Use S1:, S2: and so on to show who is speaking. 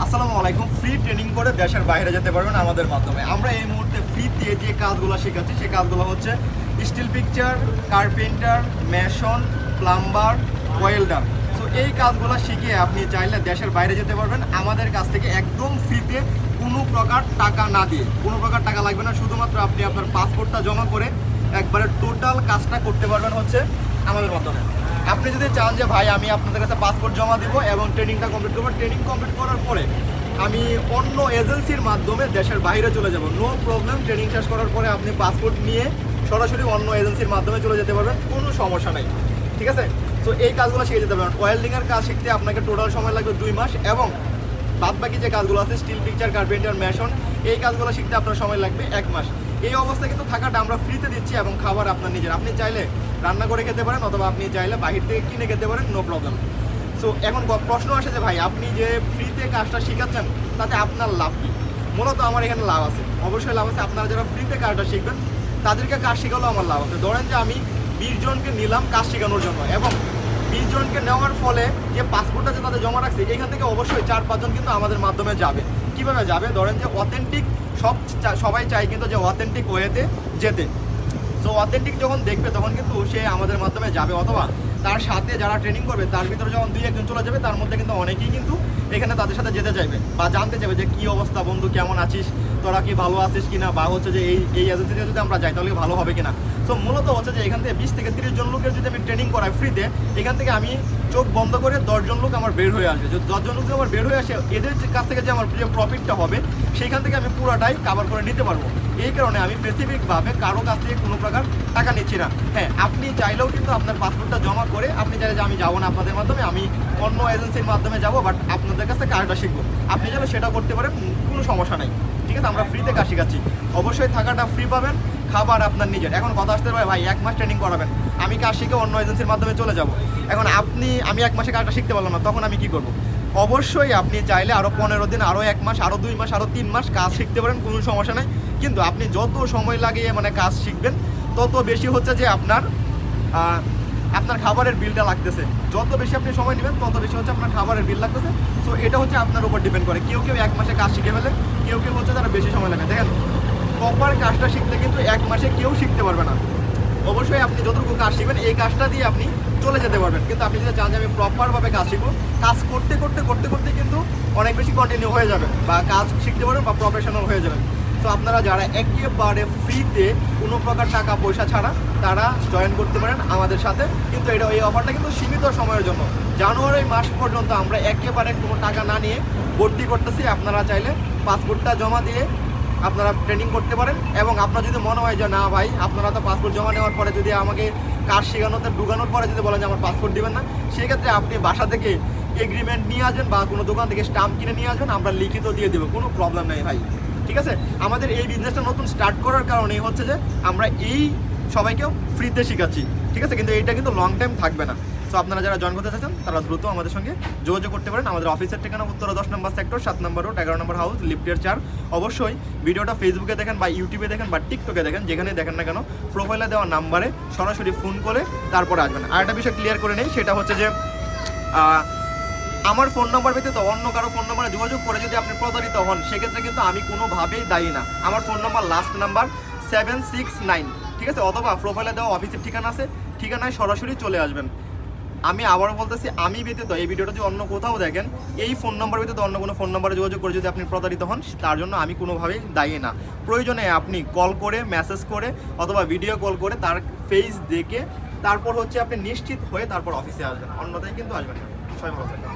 S1: আসসালামু আলাইকুম। Free training করে দেশের বাইরে যেতে পারবেন আমাদের মাধ্যমে। আমরা এই মুহূর্তে ফ্রিতে যে কাজগুলো শেখাচ্ছি সেই কাজগুলো হচ্ছে still picture, carpenter, mason, plumber, welder. So এই কাজগুলো শিখে আপনি চাইলে দেশের বাইরে যেতে পারবেন আমাদের কাছ থেকে একদম ফ্রিতে, কোনো প্রকার টাকা না দিয়ে। কোনো প্রকার টাকা লাগবে না, শুধুমাত্র আপনি আপনার পাসপোর্টটা জমা করে একবারে টোটাল কাজটা করতে পারবেন হচ্ছে আমাদের মাধ্যমে। আপনি যদি চান যে ভাই আমি আপনাদের কাছে পাসপোর্ট জমা দিব এবং ট্রেনিংটা কমপ্লিট করবো, ট্রেনিং কমপ্লিট করার পরে আমি অন্য এজেন্সির মাধ্যমে দেশের বাইরে চলে যাব, নো প্রবলেম। ট্রেনিং শেষ করার পরে আপনি পাসপোর্ট নিয়ে সরাসরি অন্য এজেন্সির মাধ্যমে চলে যেতে পারবেন, কোনো সমস্যা নেই, ঠিক আছে। তো এই কাজগুলো শিখে যেতে পারবেন। ওয়েল্ডিংয়ের কাজ শিখতে আপনাকে টোটাল সময় লাগবে 2 মাস, এবং বাদ বাকি যে কাজগুলো আছে স্টিল পিকচার, কার্পেন্টার, মেশন, এই কাজগুলো শিখতে আপনার সময় লাগবে 1 মাস। এই অবস্থায় কিন্তু থাকাটা আমরা ফ্রিতে দিচ্ছি এবং খাবার আপনার নিজের। আপনি চাইলে রান্না করে খেতে পারেন অথবা আপনি চাইলে বাহির থেকে কিনে খেতে পারেন, নো প্রবলেম। সো এখন প্রশ্ন আসে যে ভাই আপনি যে ফ্রিতে কাজটা শেখাচ্ছেন তাতে আপনার লাভ কী? মূলত আমার এখানে লাভ আছে, অবশ্যই লাভ আছে। আপনারা যারা ফ্রিতে কাজটা শিখবেন তাদেরকে কাজ শেখালেও আমার লাভ আছে। ধরেন যে আমি 20 জনকে নিলাম কাজ শেখানোর জন্য, এবং 20 জনকে নেওয়ার ফলে যে পাসপোর্টটা যে তাদের জমা রাখছে এখান থেকে অবশ্যই 4-5 জন কিন্তু আমাদের মাধ্যমে যাবে। কীভাবে যাবে? ধরেন যে অথেন্টিক, সবাই চায় কিন্তু যে অথেন্টিক ওয়েতে যেতে। সো অথেন্টিক যখন দেখবে তখন কিন্তু সে আমাদের মাধ্যমে যাবে, অথবা তার সাথে যারা ট্রেনিং করবে তার ভিতরে যখন 2-1 জন চলে যাবে তার মধ্যে কিন্তু অনেকেই কিন্তু এখানে তাদের সাথে যেতে চাইবে বা জানতে চাইবে যে কী অবস্থা বন্ধু, কেমন আছিস, তোরা কি ভালো আছিস কিনা, বা হচ্ছে যে এই এজেন্সিতে যদি আমরা যাই তাহলে ভালো হবে কিনা। সো মূলত হচ্ছে যে এখান থেকে 20 থেকে 30 জন লোকের যদি আমি ট্রেনিং করাই ফ্রিতে, এখান থেকে আমি চোখ বন্ধ করে 10 জন লোক আমার বের হয়ে আসবে। যদি 10 জন লোক আমার বের হয়ে আসে, এদের কাছ থেকে যে আমার যে প্রফিটটা হবে সেইখান থেকে আমি পুরোটাই কাভার করে নিতে পারবো। এই কারণে আমি স্পেসিফিকভাবে কারো কাছ থেকে কোনো প্রকার টাকা নিচ্ছি না। হ্যাঁ, আপনি চাইলেও কিন্তু আপনার পাসপোর্টটা জমা করে আপনি চাইলে যে আমি যাবো না আপনাদের মাধ্যমে, আমি অন্য এজেন্সির মাধ্যমে যাবো, বাট আপনাদের কাছে কাজটা শিখবো, আপনি চাইলে সেটা করতে পারেন, কোনো সমস্যা নেই, ঠিক আছে। আমরা ফ্রিতে কাজ শেখাচ্ছি, অবশ্যই থাকাটা ফ্রি পাবেন, খাবার আপনার নিজের। এখন কথা আসতে পারে ভাই 1 মাস ট্রেনিং করাবেন, আমি কাজ শিখে অন্য এজেন্সির মাধ্যমে চলে যাব। এখন আমি 1 মাসে কাজটা শিখতে পারলাম না, তখন আমি কি করবো? অবশ্যই আপনি চাইলে আরও 15 দিন, আরও 1 মাস, আরও 2 মাস, আরও 3 মাস কাজ শিখতে পারেন, কোনো সমস্যা নেই। কিন্তু আপনি যত সময় লাগিয়ে কাজ শিখবেন তত বেশি হচ্ছে যে আপনার খাবারের বিলটা লাগতেছে। যত বেশি আপনি সময় নেবেন তত বেশি হচ্ছে আপনার খাবারের বিল লাগতেছে। সো এটা হচ্ছে আপনার উপর ডিপেন্ড করে। কেউ 1 মাসে কাজ শিখে ফেলে, কেউ হচ্ছে তারা বেশি সময় লাগে। দেখেন, প্রপার কাজটা শিখতে কিন্তু 1 মাসে কেউ শিখতে পারবে না। অবশ্যই আপনি যতটুকু কাজ শিখবেন এই কাজটা দিয়ে আপনি চলে যেতে পারবেন। কিন্তু আপনি যদি চান যে আমি প্রপারভাবে কাজ শিখবো, কাজ করতে করতে কিন্তু অনেক বেশি কন্টিনিউ হয়ে যাবে, বা কাজ শিখতে পারবেন বা প্রফেশনাল হয়ে যাবেন। তো আপনারা যারা একেবারে ফ্রিতে কোনো প্রকার টাকা পয়সা ছাড়া তারা জয়েন করতে পারেন আমাদের সাথে। কিন্তু এই অফারটা কিন্তু সীমিত সময়ের জন্য, জানুয়ারি মাস পর্যন্ত আমরা একেবারে কোনো টাকা না নিয়ে ভর্তি করতেছি। আপনারা চাইলে পাসপোর্টটা জমা দিয়ে আপনারা ট্রেনিং করতে পারেন। এবং আপনার যদি মনে হয় যে না ভাই আপনারা তো পাসপোর্ট জমা নেওয়ার পরে যদি আমাকে কাজ শেখানোতে ঢুকানোর পরে যদি বলেন যে আমার পাসপোর্ট দিবেন না, সেক্ষেত্রে আপনি বাসা থেকে এগ্রিমেন্ট নিয়ে আসবেন বা কোনো দোকান থেকে স্টাম্প কিনে নিয়ে আসবেন, আমরা লিখিত দিয়ে দেবো, কোনো প্রবলেম নেই ভাই, ঠিক আছে। আমাদের এই বিজনেসটা নতুন স্টার্ট করার কারণেই হচ্ছে যে আমরা সবাইকেও ফ্রিতে শেখাচ্ছি, ঠিক আছে। কিন্তু এইটা কিন্তু লং টাইম থাকবে না। সো আপনারা যারা জয়েন করতে চাচ্ছেন তারা দ্রুত আমাদের সঙ্গে যোগাযোগ করতে পারেন। আমাদের অফিসের ঠিকানা উত্তরা 10 নম্বর সেক্টর, 7 নম্বর রোড, 11 নম্বর হাউস, লিফটের 4। অবশ্যই ভিডিওটা ফেসবুকে দেখেন বা ইউটিউবে দেখেন বা টিকটকে দেখেন, যেখানে দেখেন না কেন প্রোফাইলে দেওয়া নাম্বারে সরাসরি ফোন করে তারপরে আসবেন। আর একটা বিষয় ক্লিয়ার করে নেই, সেটা হচ্ছে যে আমার ফোন নাম্বার ব্যতীত অন্য কারো ফোন নাম্বারে যোগাযোগ করে যদি আপনি প্রতারিত হন, সেক্ষেত্রে কিন্তু আমি কোনোভাবেই দায়ী না। আমার ফোন নাম্বার লাস্ট নাম্বার 769, ঠিক আছে। অথবা প্রোফাইলে দেওয়া অফিসের ঠিকানা আছে, ঠিকানায় সরাসরি চলে আসবেন। আমি আবারও বলতেছি, আমি ব্যতীত এই ভিডিওটা যদি অন্য কোথাও দেখেন, এই ফোন নাম্বার ব্যতীত অন্য কোনো ফোন নাম্বারে যোগাযোগ করে যদি আপনি প্রতারিত হন, তার জন্য আমি কোনোভাবেই দায়ী না। প্রয়োজনে আপনি কল করে, মেসেজ করে অথবা ভিডিও কল করে তার ফেস দেখে তারপর হচ্ছে আপনি নিশ্চিত হয়ে তারপর অফিসে আসবেন, অন্যথায় কিন্তু আসবেন না। সবাই ভালো থাকবেন।